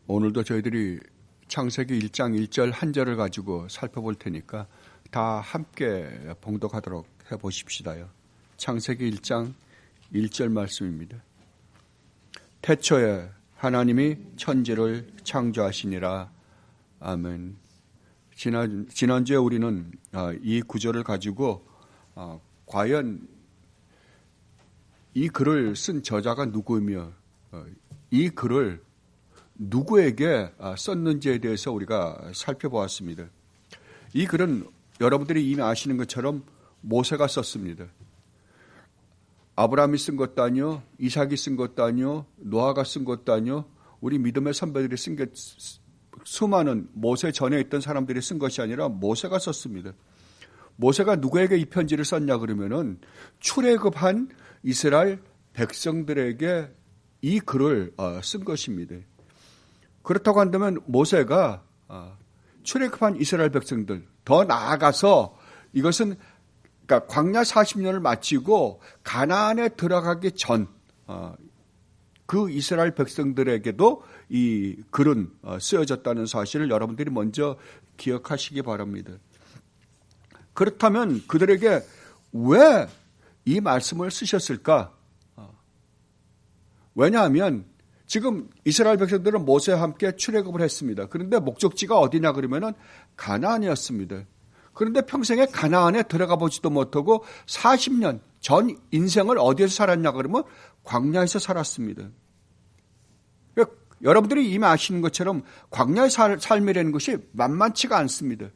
오늘도 저희들이 창세기 1장 1절 한 절을 가지고 살펴볼 테니까 다 함께 봉독하도록 해보십시다요. 창세기 1장 1절 말씀입니다. 태초에 하나님이 천지를 창조하시니라. 아멘. 지난주에 우리는 이 구절을 가지고 과연 이 글을 쓴 저자가 누구이며 이 글을 누구에게 썼는지에 대해서 우리가 살펴보았습니다. 이 글은 여러분들이 이미 아시는 것처럼 모세가 썼습니다. 아브라함이 쓴 것도 아니요, 이삭이 쓴 것도 아니요, 노아가 쓴 것도 아니요, 우리 믿음의 선배들이 쓴 게 수많은 모세 전에 있던 사람들이 쓴 것이 아니라 모세가 썼습니다. 모세가 누구에게 이 편지를 썼냐 그러면은 출애굽한 이스라엘 백성들에게 이 글을 쓴 것입니다. 그렇다고 한다면 모세가 출애굽한 이스라엘 백성들, 더 나아가서 이것은 그러니까 광야 40년을 마치고 가나안에 들어가기 전 그 이스라엘 백성들에게도 이 글은 쓰여졌다는 사실을 여러분들이 먼저 기억하시기 바랍니다. 그렇다면 그들에게 왜 이 말씀을 쓰셨을까? 왜냐하면 지금 이스라엘 백성들은 모세와 함께 출애굽을 했습니다. 그런데 목적지가 어디냐 그러면은 가나안이었습니다. 그런데 평생에 가나안에 들어가 보지도 못하고 40년 전 인생을 어디에서 살았냐 그러면 광야에서 살았습니다. 그러니까 여러분들이 이미 아시는 것처럼 광야의 삶이라는 것이 만만치가 않습니다.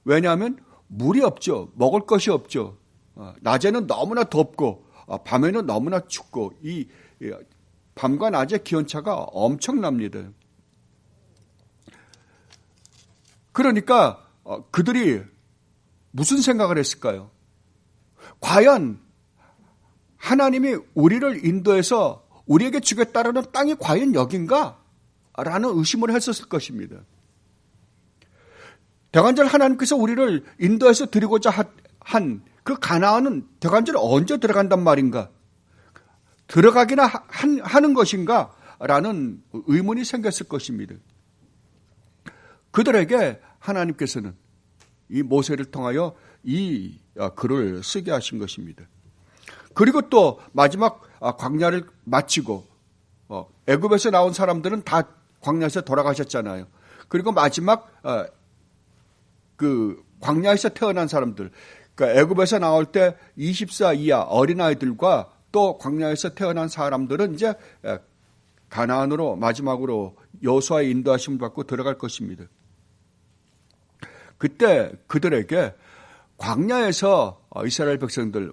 왜냐하면 물이 없죠. 먹을 것이 없죠. 낮에는 너무나 덥고 밤에는 너무나 춥고 이 밤과 낮의 기온차가 엄청납니다. 그러니까 그들이 무슨 생각을 했을까요? 과연 하나님이 우리를 인도해서 우리에게 주겠다라는 땅이 과연 여긴가? 라는 의심을 했었을 것입니다. 대관절 하나님께서 우리를 인도해서 드리고자 한 그 가나안은 대관절 언제 들어간단 말인가? 들어가기나 하는 것인가? 라는 의문이 생겼을 것입니다. 그들에게 하나님께서는 이 모세를 통하여 이 글을 쓰게 하신 것입니다. 그리고 또 마지막 광야를 마치고 애굽에서 나온 사람들은 다 광야에서 돌아가셨잖아요. 그리고 마지막 그 광야에서 태어난 사람들, 그러니까 애굽에서 나올 때 20세 이하 어린아이들과 또 광야에서 태어난 사람들은 이제 가나안으로 마지막으로 여호수아의 인도하심을 받고 들어갈 것입니다. 그때 그들에게 광야에서 이스라엘 백성들,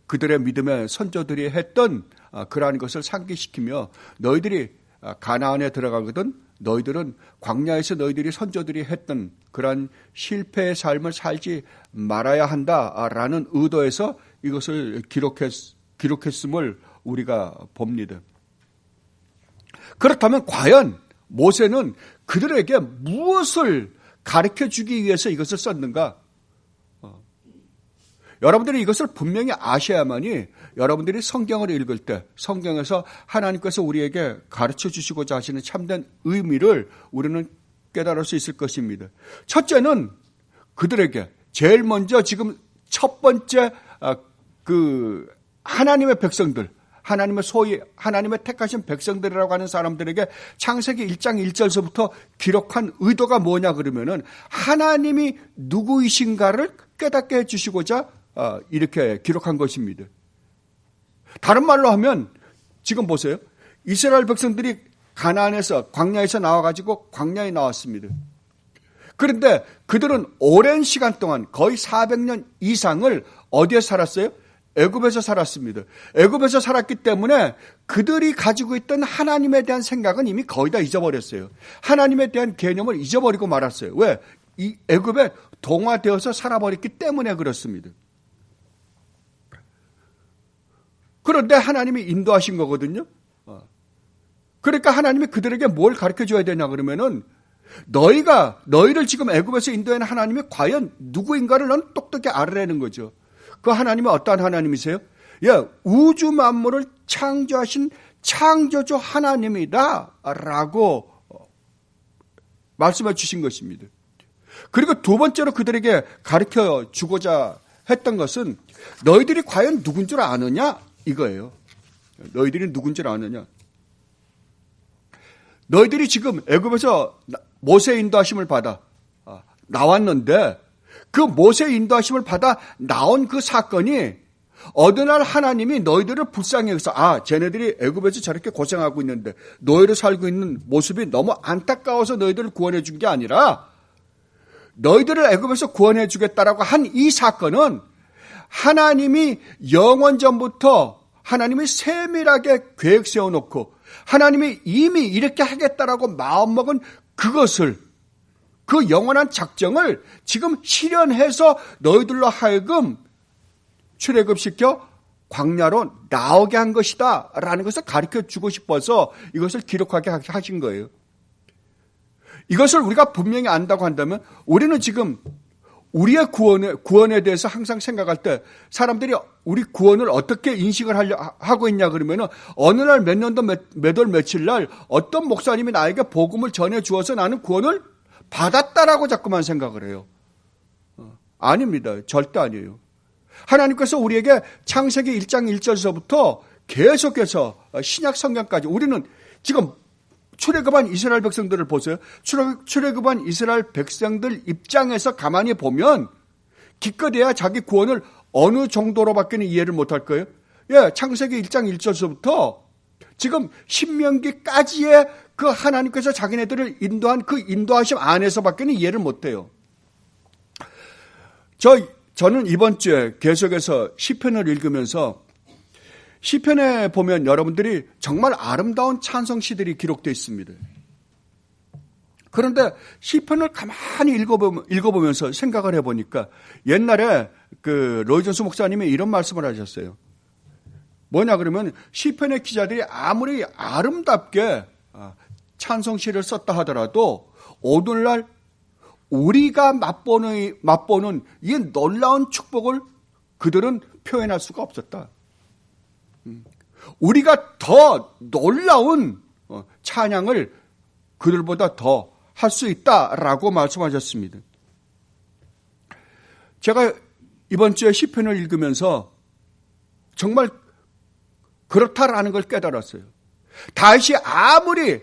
그들의 믿음의 선조들이 했던 그러한 것을 상기시키며 너희들이 가나안에 들어가거든 너희들은 광야에서 너희들이 선조들이 했던 그러한 실패의 삶을 살지 말아야 한다라는 의도에서 이것을 기록했음을 우리가 봅니다. 그렇다면 과연 모세는 그들에게 무엇을 가르쳐 주기 위해서 이것을 썼는가? 여러분들이 이것을 분명히 아셔야만이 여러분들이 성경을 읽을 때 성경에서 하나님께서 우리에게 가르쳐 주시고자 하시는 참된 의미를 우리는 깨달을 수 있을 것입니다. 첫째는 그들에게 제일 먼저 지금 첫 번째 그 하나님의 백성들, 하나님의 택하신 백성들이라고 하는 사람들에게 창세기 1장 1절서부터 기록한 의도가 뭐냐 그러면은 하나님이 누구이신가를 깨닫게 해주시고자 이렇게 기록한 것입니다. 다른 말로 하면 지금 보세요. 이스라엘 백성들이 가나안에서 광야에서 나와가지고 광야에 나왔습니다. 그런데 그들은 오랜 시간 동안 거의 400년 이상을 어디에 살았어요? 애굽에서 살았습니다. 애굽에서 살았기 때문에 그들이 가지고 있던 하나님에 대한 생각은 이미 거의 다 잊어버렸어요. 하나님에 대한 개념을 잊어버리고 말았어요. 왜? 이 애굽에 동화되어서 살아버렸기 때문에 그렇습니다. 그런데 하나님이 인도하신 거거든요. 그러니까 하나님이 그들에게 뭘 가르쳐 줘야 되냐 그러면은 너희를 지금 애굽에서 인도한 하나님이 과연 누구인가를 넌 똑똑히 알아내는 거죠. 그 하나님은 어떠한 하나님이세요? 우주 만물을 창조하신 창조주 하나님이다 라고 말씀해 주신 것입니다. 그리고 두 번째로 그들에게 가르쳐 주고자 했던 것은 너희들이 과연 누군 줄 아느냐 이거예요. 너희들이 누군 줄 아느냐. 너희들이 지금 애굽에서 모세의 인도하심을 받아 나왔는데 그 모세의 인도하심을 받아 나온 그 사건이 어느 날 하나님이 너희들을 불쌍히 여기서 쟤네들이 애굽에서 저렇게 고생하고 있는데 너희를 살고 있는 모습이 너무 안타까워서 너희들을 구원해 준 게 아니라 너희들을 애굽에서 구원해 주겠다라고 한 이 사건은 하나님이 영원 전부터 하나님이 세밀하게 계획 세워놓고 하나님이 이미 이렇게 하겠다라고 마음먹은 그것을 그 영원한 작정을 지금 실현해서 너희들로 하여금 출애굽시켜 광야로 나오게 한 것이다 라는 것을 가르쳐 주고 싶어서 이것을 기록하게 하신 거예요. 이것을 우리가 분명히 안다고 한다면 우리는 지금 우리의 구원에 대해서 항상 생각할 때 사람들이 우리 구원을 어떻게 인식을 하고 있냐 그러면은 어느 날 몇 년도 몇 월 며칠 날 어떤 목사님이 나에게 복음을 전해 주어서 나는 구원을 받았다라고 자꾸만 생각을 해요. 아닙니다. 절대 아니에요. 하나님께서 우리에게 창세기 1장 1절서부터 계속해서 신약 성경까지 우리는 지금 출애굽한 이스라엘 백성들을 보세요. 출애굽한 이스라엘 백성들 입장에서 가만히 보면 기껏해야 자기 구원을 어느 정도로밖에 이해를 못할 거예요. 창세기 1장 1절서부터 지금 신명기까지의 그 하나님께서 자기네들을 인도한 그 인도하심 안에서밖에 이해를 못해요. 저는 이번 주에 계속해서 시편을 읽으면서 시편에 보면 여러분들이 정말 아름다운 찬송시들이 기록되어 있습니다. 그런데 시편을 가만히 읽어보면서 생각을 해보니까 옛날에 그 로이 존스 목사님이 이런 말씀을 하셨어요. 뭐냐 그러면 시편의 기자들이 아무리 아름답게 찬송시를 썼다 하더라도 오늘날 우리가 맛보는 이 놀라운 축복을 그들은 표현할 수가 없었다. 우리가 더 놀라운 찬양을 그들보다 더 할 수 있다라고 말씀하셨습니다. 제가 이번 주에 시편을 읽으면서 정말 그렇다라는 걸 깨달았어요. 다윗이 아무리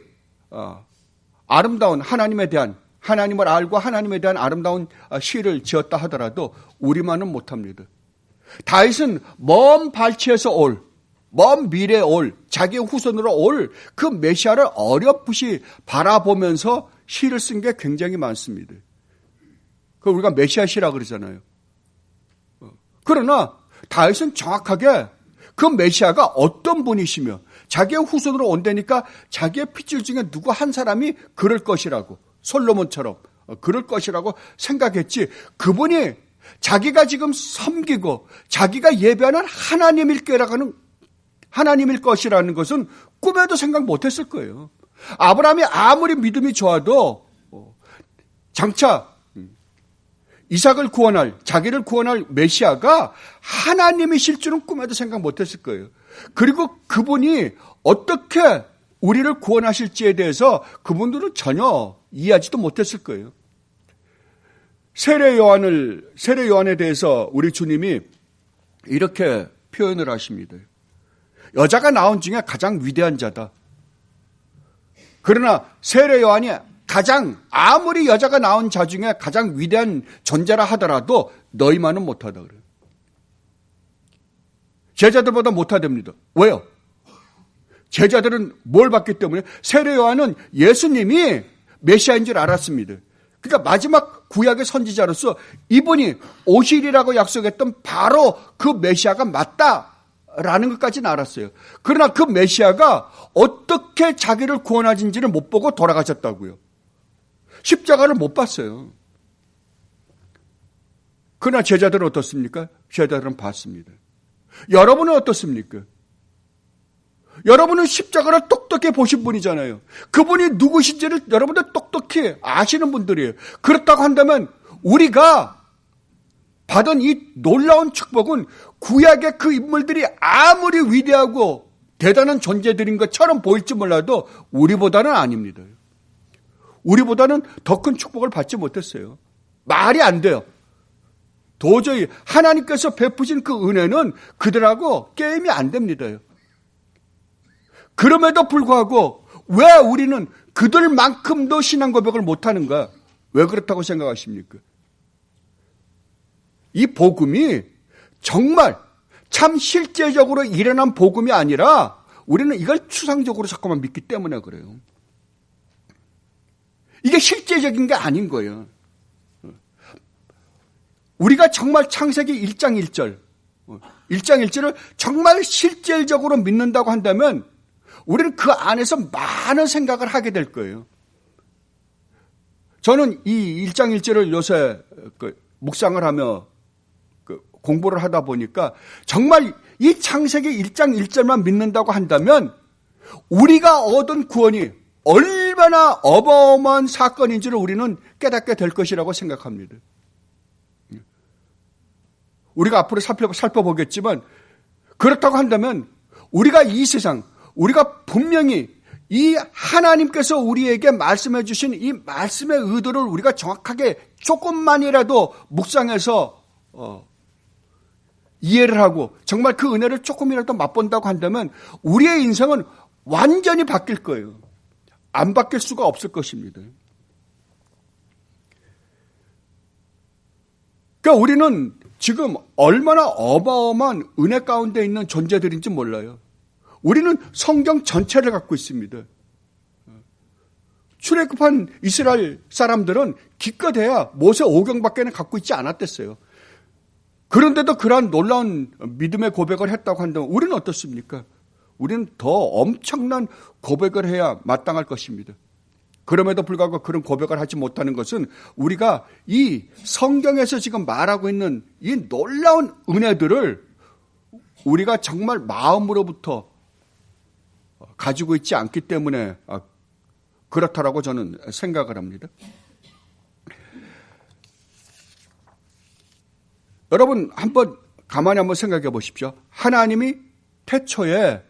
아름다운 하나님을 알고 하나님에 대한 아름다운 시를 지었다 하더라도 우리만은 못합니다. 다윗은 먼 발치에서 먼 미래에 자기의 후손으로 올 그 메시아를 어렴풋이 바라보면서 시를 쓴 게 굉장히 많습니다. 그 우리가 메시아 시라 그러잖아요. 그러나 다윗은 정확하게 그 메시아가 어떤 분이시며 자기의 후손으로 온다니까 자기의 핏줄 중에 누구 한 사람이 그럴 것이라고 솔로몬처럼 그럴 것이라고 생각했지 그분이 자기가 지금 섬기고 자기가 예배하는 하나님일 것이라는 것은 꿈에도 생각 못했을 거예요. 아브라함이 아무리 믿음이 좋아도 장차 자기를 구원할 메시아가 하나님이실 줄은 꿈에도 생각 못했을 거예요. 그리고 그분이 어떻게 우리를 구원하실지에 대해서 그분들은 전혀 이해하지도 못했을 거예요. 세례 요한에 대해서 우리 주님이 이렇게 표현을 하십니다. 여자가 나온 중에 가장 위대한 자다. 그러나 세례 요한이 아무리 여자가 나온 자 중에 가장 위대한 존재라 하더라도 너희만은 못하다 그래요. 제자들보다 못하답니다. 왜요? 제자들은 뭘 봤기 때문에 세례 요한은 예수님이 메시아인 줄 알았습니다. 그러니까 마지막 구약의 선지자로서 이분이 오실이라고 약속했던 바로 그 메시아가 맞다라는 것까지는 알았어요. 그러나 그 메시아가 어떻게 자기를 구원하신지를 못 보고 돌아가셨다고요. 십자가를 못 봤어요. 그러나 제자들은 어떻습니까? 제자들은 봤습니다. 여러분은 어떻습니까? 여러분은 십자가를 똑똑히 보신 분이잖아요. 그분이 누구신지를 여러분들 똑똑히 아시는 분들이에요. 그렇다고 한다면 우리가 받은 이 놀라운 축복은 구약의 그 인물들이 아무리 위대하고 대단한 존재들인 것처럼 보일지 몰라도 우리보다는 아닙니다. 우리보다는 더 큰 축복을 받지 못했어요. 말이 안 돼요. 도저히 하나님께서 베푸신 그 은혜는 그들하고 게임이 안 됩니다. 그럼에도 불구하고 왜 우리는 그들만큼도 신앙 고백을 못하는가? 왜 그렇다고 생각하십니까? 이 복음이 정말 참 실제적으로 일어난 복음이 아니라 우리는 이걸 추상적으로 자꾸만 믿기 때문에 그래요. 이게 실제적인 게 아닌 거예요. 우리가 정말 창세기 1장 1절, 1장 1절을 정말 실질적으로 믿는다고 한다면 우리는 그 안에서 많은 생각을 하게 될 거예요. 저는 이 1장 1절을 요새 묵상을 하며 공부를 하다 보니까 정말 이 창세기 1장 1절만 믿는다고 한다면 우리가 얻은 구원이 얼마나 어마어마한 사건인지를 우리는 깨닫게 될 것이라고 생각합니다. 우리가 앞으로 살펴보겠지만 그렇다고 한다면 우리가 이 세상, 우리가 분명히 이 하나님께서 우리에게 말씀해 주신 이 말씀의 의도를 우리가 정확하게 조금만이라도 묵상해서 이해를 하고 정말 그 은혜를 조금이라도 맛본다고 한다면 우리의 인생은 완전히 바뀔 거예요. 안 바뀔 수가 없을 것입니다. 그러니까 우리는 지금 얼마나 어마어마한 은혜 가운데 있는 존재들인지 몰라요. 우리는 성경 전체를 갖고 있습니다. 출애굽한 이스라엘 사람들은 기껏해야 모세 5경밖에 갖고 있지 않았댔어요. 그런데도 그러한 놀라운 믿음의 고백을 했다고 한다면 우리는 어떻습니까? 우리는 더 엄청난 고백을 해야 마땅할 것입니다. 그럼에도 불구하고 그런 고백을 하지 못하는 것은 우리가 이 성경에서 지금 말하고 있는 이 놀라운 은혜들을 우리가 정말 마음으로부터 가지고 있지 않기 때문에 그렇다라고 저는 생각을 합니다. 여러분 가만히 한번 생각해 보십시오. 하나님이 태초에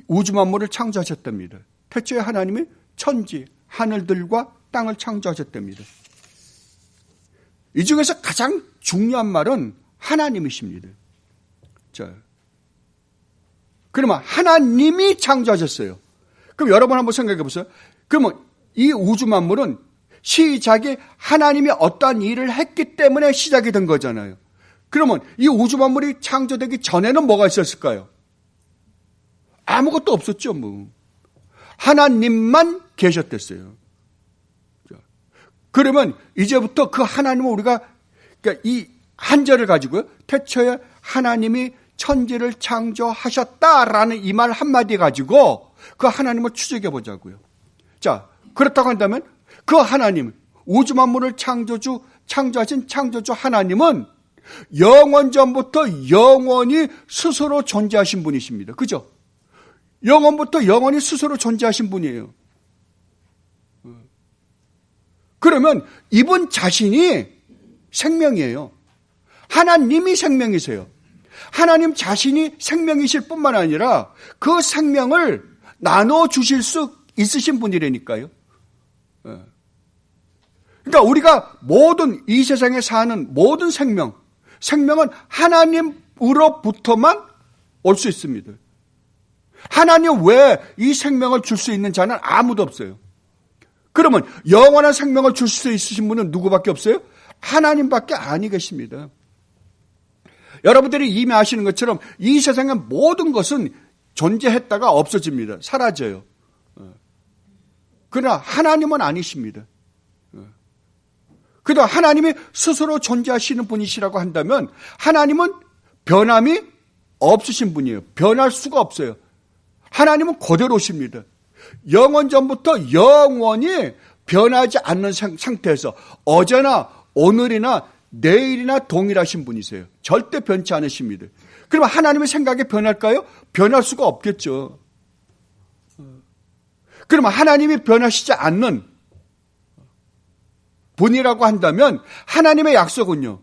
우주 만물을 창조하셨답니다. 태초에 하나님이 천지, 하늘들과 땅을 창조하셨답니다. 이 중에서 가장 중요한 말은 하나님이십니다. 자, 그러면 하나님이 창조하셨어요. 그럼 여러분 한번 생각해 보세요. 그러면 이 우주 만물은 시작이 하나님이 어떠한 일을 했기 때문에 시작이 된 거잖아요. 그러면 이 우주 만물이 창조되기 전에는 뭐가 있었을까요? 아무것도 없었죠, 뭐. 하나님만 계셨댔어요. 그러면 이제부터 그 하나님을 우리가 그러니까 이 한절을 가지고요. 태초에 하나님이 천지를 창조하셨다라는 이 말 한마디 가지고 그 하나님을 추적해 보자고요. 자, 그렇다고 한다면 그 하나님, 우주 만물을 창조하신 창조주 하나님은 영원 전부터 영원히 스스로 존재하신 분이십니다. 그죠? 영원부터 영원히 스스로 존재하신 분이에요. 그러면 이분 자신이 생명이에요. 하나님이 생명이세요. 하나님 자신이 생명이실 뿐만 아니라 그 생명을 나눠주실 수 있으신 분이라니까요. 그러니까 우리가 모든 이 세상에 사는 모든 생명은 하나님으로부터만 올 수 있습니다. 하나님 외에 이 생명을 줄 수 있는 자는 아무도 없어요. 그러면 영원한 생명을 줄 수 있으신 분은 누구밖에 없어요? 하나님밖에 아니 계십니다. 여러분들이 이미 아시는 것처럼 이 세상의 모든 것은 존재했다가 없어집니다. 사라져요. 그러나 하나님은 아니십니다. 그러나 하나님이 스스로 존재하시는 분이시라고 한다면 하나님은 변함이 없으신 분이에요. 변할 수가 없어요. 하나님은 그대로십니다. 영원 전부터 영원히 변하지 않는 상태에서 어제나 오늘이나 내일이나 동일하신 분이세요. 절대 변치 않으십니다. 그러면 하나님의 생각이 변할까요? 변할 수가 없겠죠. 그러면 하나님이 변하시지 않는 분이라고 한다면 하나님의 약속은요,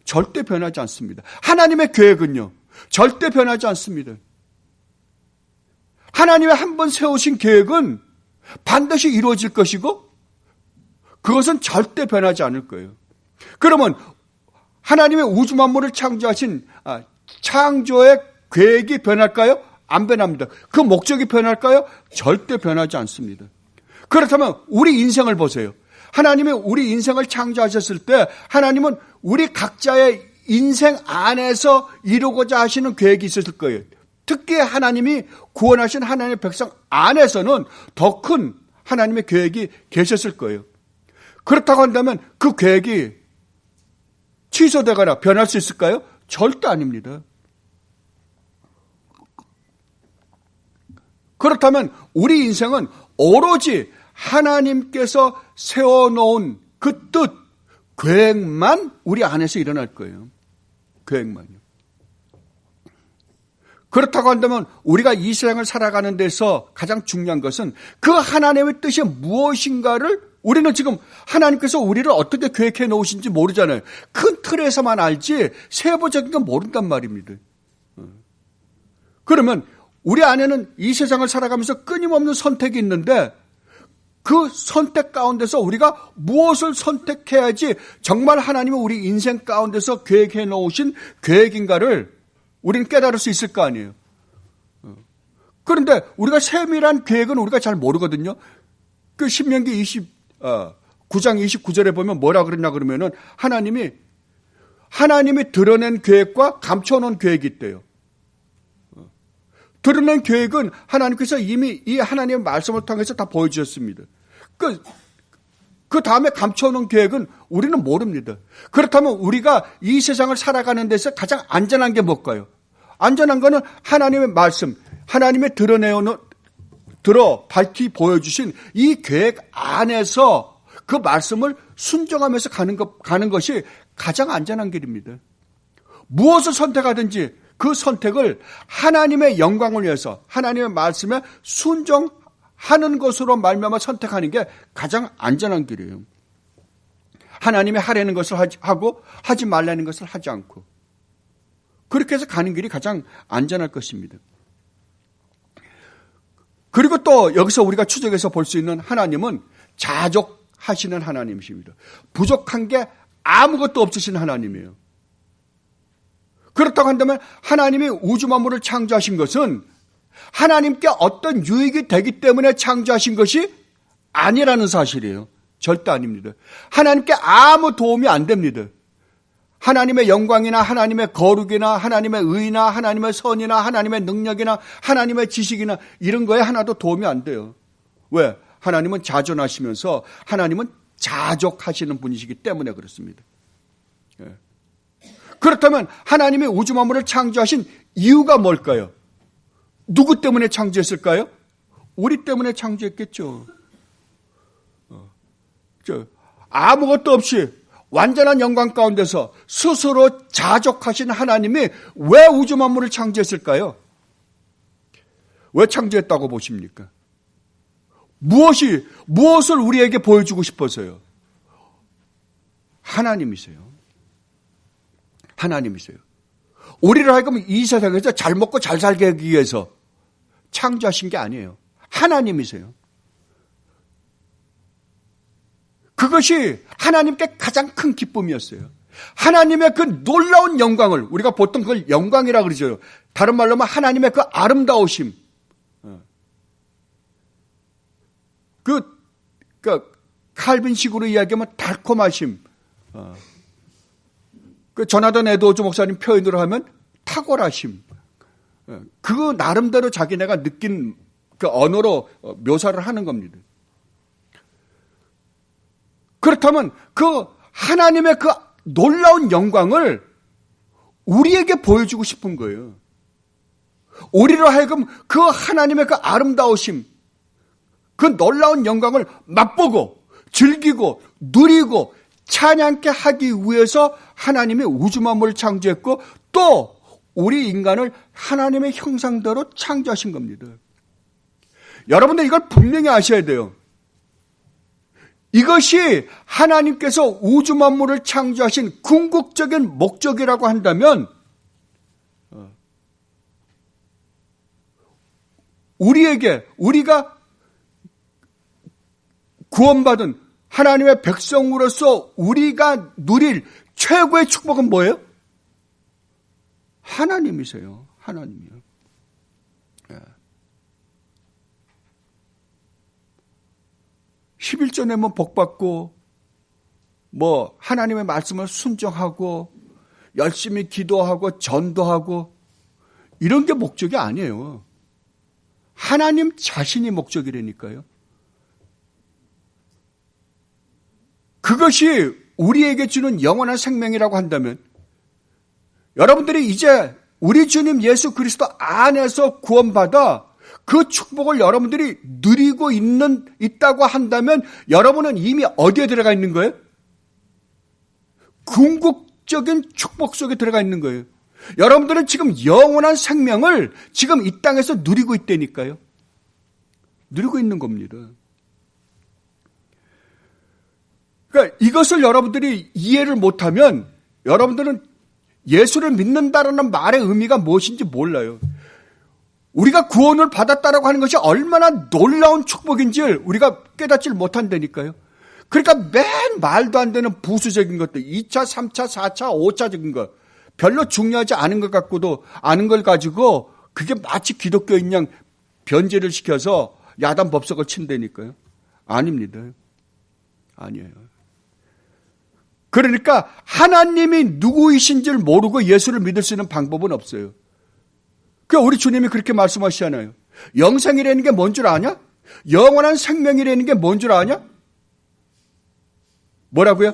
절대 변하지 않습니다. 하나님의 계획은요, 절대 변하지 않습니다. 하나님의 한 번 세우신 계획은 반드시 이루어질 것이고 그것은 절대 변하지 않을 거예요. 그러면 하나님의 우주 만물을 창조하신 창조의 계획이 변할까요? 안 변합니다. 그 목적이 변할까요? 절대 변하지 않습니다. 그렇다면 우리 인생을 보세요. 하나님이 우리 인생을 창조하셨을 때 하나님은 우리 각자의 인생 안에서 이루고자 하시는 계획이 있었을 거예요. 특히 하나님이 구원하신 하나님의 백성 안에서는 더 큰 하나님의 계획이 계셨을 거예요. 그렇다고 한다면 그 계획이 취소되거나 변할 수 있을까요? 절대 아닙니다. 그렇다면 우리 인생은 오로지 하나님께서 세워놓은 그 뜻, 계획만 우리 안에서 일어날 거예요. 계획만요. 그렇다고 한다면 우리가 이 세상을 살아가는 데서 가장 중요한 것은 그 하나님의 뜻이 무엇인가를 우리는 지금 하나님께서 우리를 어떻게 계획해 놓으신지 모르잖아요. 큰 틀에서만 알지 세부적인 건 모른단 말입니다. 그러면 우리 안에는 이 세상을 살아가면서 끊임없는 선택이 있는데 그 선택 가운데서 우리가 무엇을 선택해야지 정말 하나님이 우리 인생 가운데서 계획해 놓으신 계획인가를 우리는 깨달을 수 있을 거 아니에요. 그런데 우리가 세밀한 계획은 우리가 잘 모르거든요. 그 신명기 9장 29절에 보면 뭐라 그러냐 그러면은 하나님이 드러낸 계획과 감춰놓은 계획이 있대요. 드러낸 계획은 하나님께서 이미 이 하나님의 말씀을 통해서 다 보여주셨습니다. 그 다음에 감춰놓은 계획은 우리는 모릅니다. 그렇다면 우리가 이 세상을 살아가는 데서 가장 안전한 게 뭘까요? 안전한 거는 하나님의 말씀, 하나님의 밝히 보여주신 이 계획 안에서 그 말씀을 순종하면서 가는 것이 가장 안전한 길입니다. 무엇을 선택하든지 그 선택을 하나님의 영광을 위해서 하나님의 말씀에 순종하는 것으로 말미암아 선택하는 게 가장 안전한 길이에요. 하나님이 하라는 것을 하고 하지 말라는 것을 하지 않고 그렇게 해서 가는 길이 가장 안전할 것입니다. 그리고 또 여기서 우리가 추적해서 볼 수 있는 하나님은 자족하시는 하나님이십니다. 부족한 게 아무것도 없으신 하나님이에요. 그렇다고 한다면 하나님이 우주 만물을 창조하신 것은 하나님께 어떤 유익이 되기 때문에 창조하신 것이 아니라는 사실이에요. 절대 아닙니다. 하나님께 아무 도움이 안 됩니다. 하나님의 영광이나 하나님의 거룩이나 하나님의 의나 하나님의 선이나 하나님의 능력이나 하나님의 지식이나 이런 거에 하나도 도움이 안 돼요. 왜? 하나님은 자존하시면서 하나님은 자족하시는 분이시기 때문에 그렇습니다. 예. 그렇다면 하나님의 우주 만물을 창조하신 이유가 뭘까요? 누구 때문에 창조했을까요? 우리 때문에 창조했겠죠. 아무것도 없이 완전한 영광 가운데서 스스로 자족하신 하나님이 왜 우주 만물을 창조했을까요? 왜 창조했다고 보십니까? 무엇을 우리에게 보여주고 싶어서요? 하나님이세요. 하나님이세요. 우리를 하여금 이 세상에서 잘 먹고 잘 살게 하기 위해서 창조하신 게 아니에요. 하나님이세요. 그것이 하나님께 가장 큰 기쁨이었어요. 하나님의 그 놀라운 영광을 우리가 보통 그걸 영광이라고 그러죠. 다른 말로 하면 하나님의 그 아름다우심, 그 칼빈식으로 이야기하면 달콤하심, 그 조나단 에드워즈 목사님 표현으로 하면 탁월하심, 그 나름대로 자기네가 느낀 그 언어로 묘사를 하는 겁니다. 그렇다면 그 하나님의 그 놀라운 영광을 우리에게 보여주고 싶은 거예요. 우리로 하여금 그 하나님의 그 아름다우심, 그 놀라운 영광을 맛보고 즐기고 누리고 찬양케 하기 위해서 하나님의 우주 만물을 창조했고 또 우리 인간을 하나님의 형상대로 창조하신 겁니다. 여러분들 이걸 분명히 아셔야 돼요. 이것이 하나님께서 우주 만물을 창조하신 궁극적인 목적이라고 한다면 우리가 구원받은 하나님의 백성으로서 우리가 누릴 최고의 축복은 뭐예요? 하나님이세요. 하나님이요. 11조 내면 복받고 하나님의 말씀을 순종하고 열심히 기도하고 전도하고 이런 게 목적이 아니에요. 하나님 자신이 목적이라니까요. 그것이 우리에게 주는 영원한 생명이라고 한다면 여러분들이 이제 우리 주님 예수 그리스도 안에서 구원받아 그 축복을 여러분들이 누리고 있다고 한다면 여러분은 이미 어디에 들어가 있는 거예요? 궁극적인 축복 속에 들어가 있는 거예요. 여러분들은 지금 영원한 생명을 지금 이 땅에서 누리고 있다니까요. 누리고 있는 겁니다. 그러니까 이것을 여러분들이 이해를 못하면 여러분들은 예수를 믿는다라는 말의 의미가 무엇인지 몰라요. 우리가 구원을 받았다라고 하는 것이 얼마나 놀라운 축복인지를 우리가 깨닫질 못한다니까요. 그러니까 맨 말도 안 되는 부수적인 것들, 2차, 3차, 4차, 5차적인 것, 별로 중요하지 않은 것 같고도 아는 걸 가지고 그게 마치 기독교인 양 변제를 시켜서 야단 법석을 친다니까요. 아닙니다. 아니에요. 그러니까 하나님이 누구이신지를 모르고 예수를 믿을 수 있는 방법은 없어요. 그러니까 우리 주님이 그렇게 말씀하시잖아요. 영생이라는 게 뭔 줄 아냐? 영원한 생명이라는 게 뭔 줄 아냐? 뭐라고요?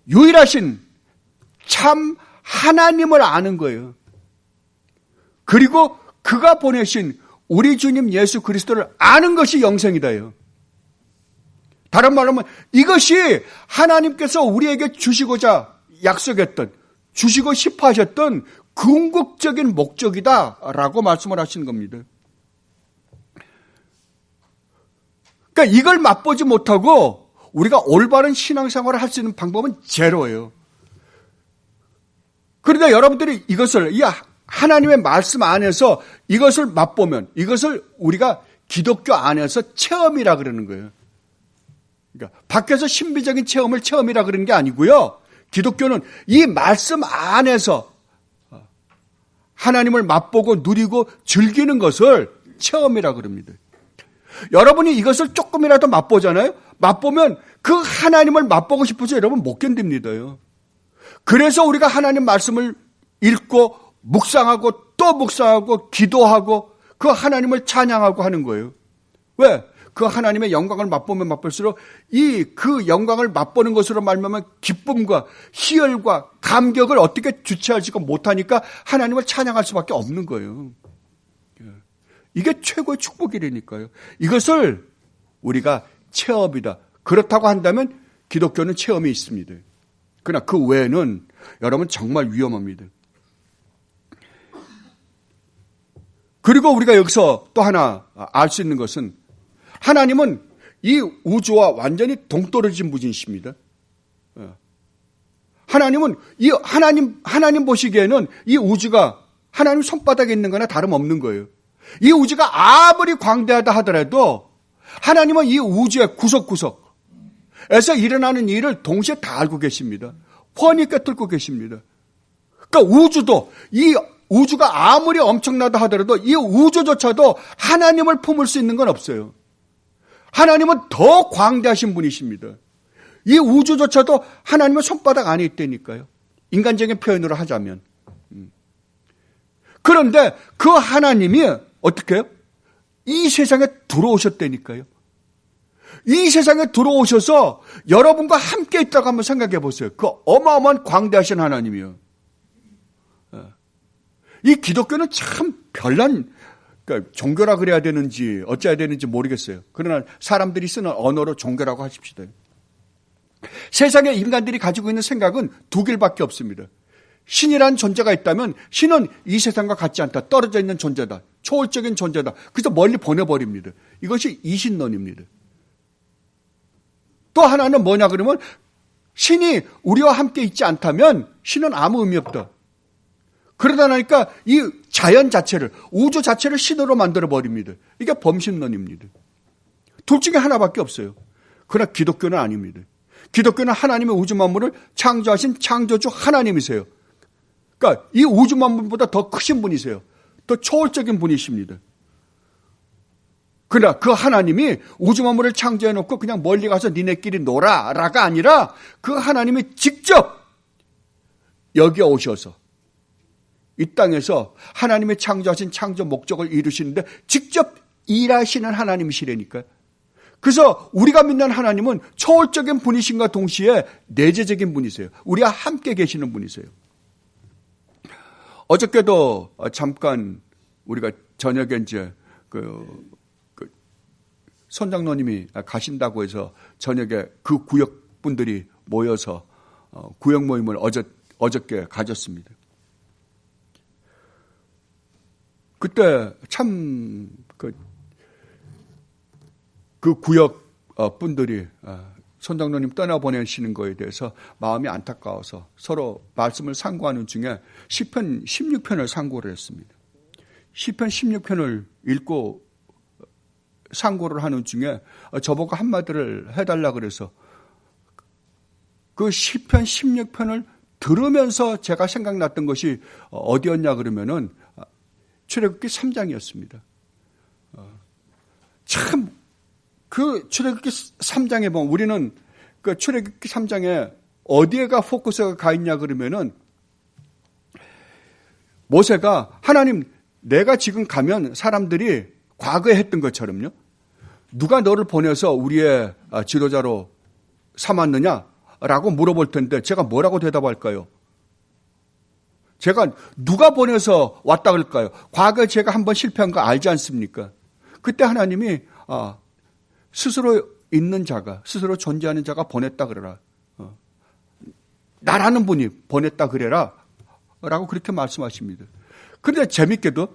유일하신 참 하나님을 아는 거예요. 그리고 그가 보내신 우리 주님 예수 그리스도를 아는 것이 영생이다요. 다른 말로 하면 이것이 하나님께서 우리에게 주시고자 약속했던, 주시고 싶어 하셨던 궁극적인 목적이다라고 말씀을 하시는 겁니다. 그러니까 이걸 맛보지 못하고 우리가 올바른 신앙생활을 할 수 있는 방법은 제로예요. 그런데 여러분들이 이것을 이 하나님의 말씀 안에서 이것을 맛보면 이것을 우리가 기독교 안에서 체험이라 그러는 거예요. 그러니까 밖에서 신비적인 체험을 체험이라 그러는 게 아니고요. 기독교는 이 말씀 안에서 하나님을 맛보고 누리고 즐기는 것을 체험이라 그럽니다. 여러분이 이것을 조금이라도 맛보잖아요. 맛보면 그 하나님을 맛보고 싶어서 여러분 못 견딥니다요. 그래서 우리가 하나님 말씀을 읽고 묵상하고 또 묵상하고 기도하고 그 하나님을 찬양하고 하는 거예요. 왜? 그 하나님의 영광을 맛보면 맛볼수록 그 영광을 맛보는 것으로 말미암아 기쁨과 희열과 감격을 어떻게 주체하지가 못하니까 하나님을 찬양할 수밖에 없는 거예요. 이게 최고의 축복이라니까요. 이것을 우리가 체험이다. 그렇다고 한다면 기독교는 체험이 있습니다. 그러나 그 외에는 여러분 정말 위험합니다. 그리고 우리가 여기서 또 하나 알 수 있는 것은 하나님은 이 우주와 완전히 동떨어진 분이십니다. 하나님은 하나님 보시기에는 이 우주가 하나님 손바닥에 있는 거나 다름없는 거예요. 이 우주가 아무리 광대하다 하더라도 하나님은 이 우주의 구석구석에서 일어나는 일을 동시에 다 알고 계십니다. 훤히 꿰뚫고 계십니다. 그러니까 이 우주가 아무리 엄청나다 하더라도 이 우주조차도 하나님을 품을 수 있는 건 없어요. 하나님은 더 광대하신 분이십니다. 이 우주조차도 하나님의 손바닥 안에 있다니까요. 인간적인 표현으로 하자면. 그런데 그 하나님이 어떻게 해요? 이 세상에 들어오셨다니까요. 이 세상에 들어오셔서 여러분과 함께 있다고 한번 생각해 보세요. 그 어마어마한 광대하신 하나님이요. 이 기독교는 참 별난, 그러니까 종교라 그래야 되는지 어찌해야 되는지 모르겠어요. 그러나 사람들이 쓰는 언어로 종교라고 하십시다. 세상에 인간들이 가지고 있는 생각은 두 길밖에 없습니다. 신이란 존재가 있다면 신은 이 세상과 같지 않다. 떨어져 있는 존재다. 초월적인 존재다. 그래서 멀리 보내버립니다. 이것이 이신론입니다. 또 하나는 뭐냐 그러면 신이 우리와 함께 있지 않다면 신은 아무 의미 없다. 그러다 나니까 이 자연 자체를, 우주 자체를 신으로 만들어 버립니다. 이게 범신론입니다. 둘 중에 하나밖에 없어요. 그러나 기독교는 아닙니다. 기독교는 하나님의 우주 만물을 창조하신 창조주 하나님이세요. 그러니까 이 우주 만물보다 더 크신 분이세요. 더 초월적인 분이십니다. 그러나 그 하나님이 우주 만물을 창조해놓고 그냥 멀리 가서 니네끼리 놀아라가 아니라 그 하나님이 직접 여기 오셔서 이 땅에서 하나님의 창조하신 창조 목적을 이루시는데 직접 일하시는 하나님이시라니까요. 그래서 우리가 믿는 하나님은 초월적인 분이신과 동시에 내재적인 분이세요. 우리와 함께 계시는 분이세요. 어저께도 잠깐 우리가 저녁에 이제 선장로님이 가신다고 해서 저녁에 그 구역 분들이 모여서 구역 모임을 어저께 가졌습니다. 그때 참 그 구역 분들이 선장로님 떠나보내시는 거에 대해서 마음이 안타까워서 서로 말씀을 상고하는 중에 시편 16편을 상고를 했습니다. 시편 16편을 읽고 상고를 하는 중에 저보고 한마디를 해달라 그래서 그 시편 16편을 들으면서 제가 생각났던 것이 어디였냐 그러면은 출애굽기 3장이었습니다. 참 그 출애굽기 3장에 보면 우리는 그 출애굽기 3장에 어디에가 포커스가 가 있냐 그러면은 모세가 하나님 내가 지금 가면 사람들이 과거에 했던 것처럼요. 누가 너를 보내서 우리의 지도자로 삼았느냐라고 물어볼 텐데 제가 뭐라고 대답할까요? 제가 누가 보내서 왔다 그럴까요? 과거에 제가 한번 실패한 거 알지 않습니까? 그때 하나님이 스스로 있는 자가, 스스로 존재하는 자가 보냈다 그래라. 나라는 분이 보냈다 그래라. 라고 그렇게 말씀하십니다. 그런데 재밌게도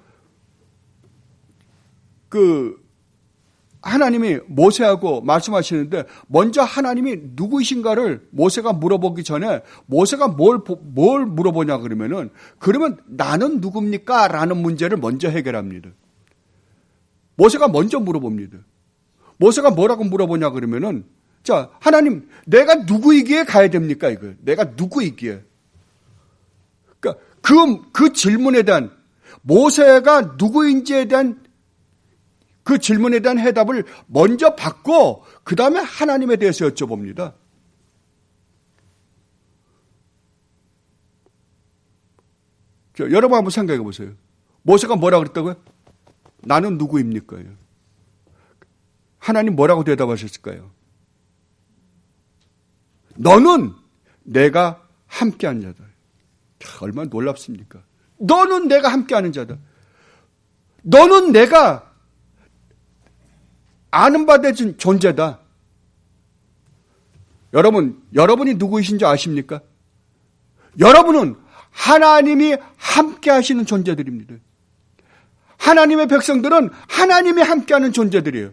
하나님이 모세하고 말씀하시는데 먼저 하나님이 누구이신가를 모세가 물어보기 전에 모세가 뭘 물어보냐 그러면 나는 누굽니까? 라는 문제를 먼저 해결합니다. 모세가 먼저 물어봅니다. 모세가 뭐라고 물어보냐 그러면은 자, 하나님 내가 누구이기에 가야 됩니까? 이거 내가 누구이기에. 그러니까 그 질문에 대한 모세가 누구인지에 대한 그 질문에 대한 해답을 먼저 받고 그 다음에 하나님에 대해서 여쭤봅니다. 여러분 한번 생각해 보세요. 모세가 뭐라고 그랬다고요? 나는 누구입니까? 하나님 뭐라고 대답하셨을까요? 너는 내가 함께하는 자다. 얼마나 놀랍습니까? 너는 내가 함께하는 자다. 너는 내가 아는 바 된 존재다. 여러분이 누구이신 줄 아십니까? 여러분은 하나님이 함께 하시는 존재들입니다. 하나님의 백성들은 하나님이 함께하는 존재들이에요.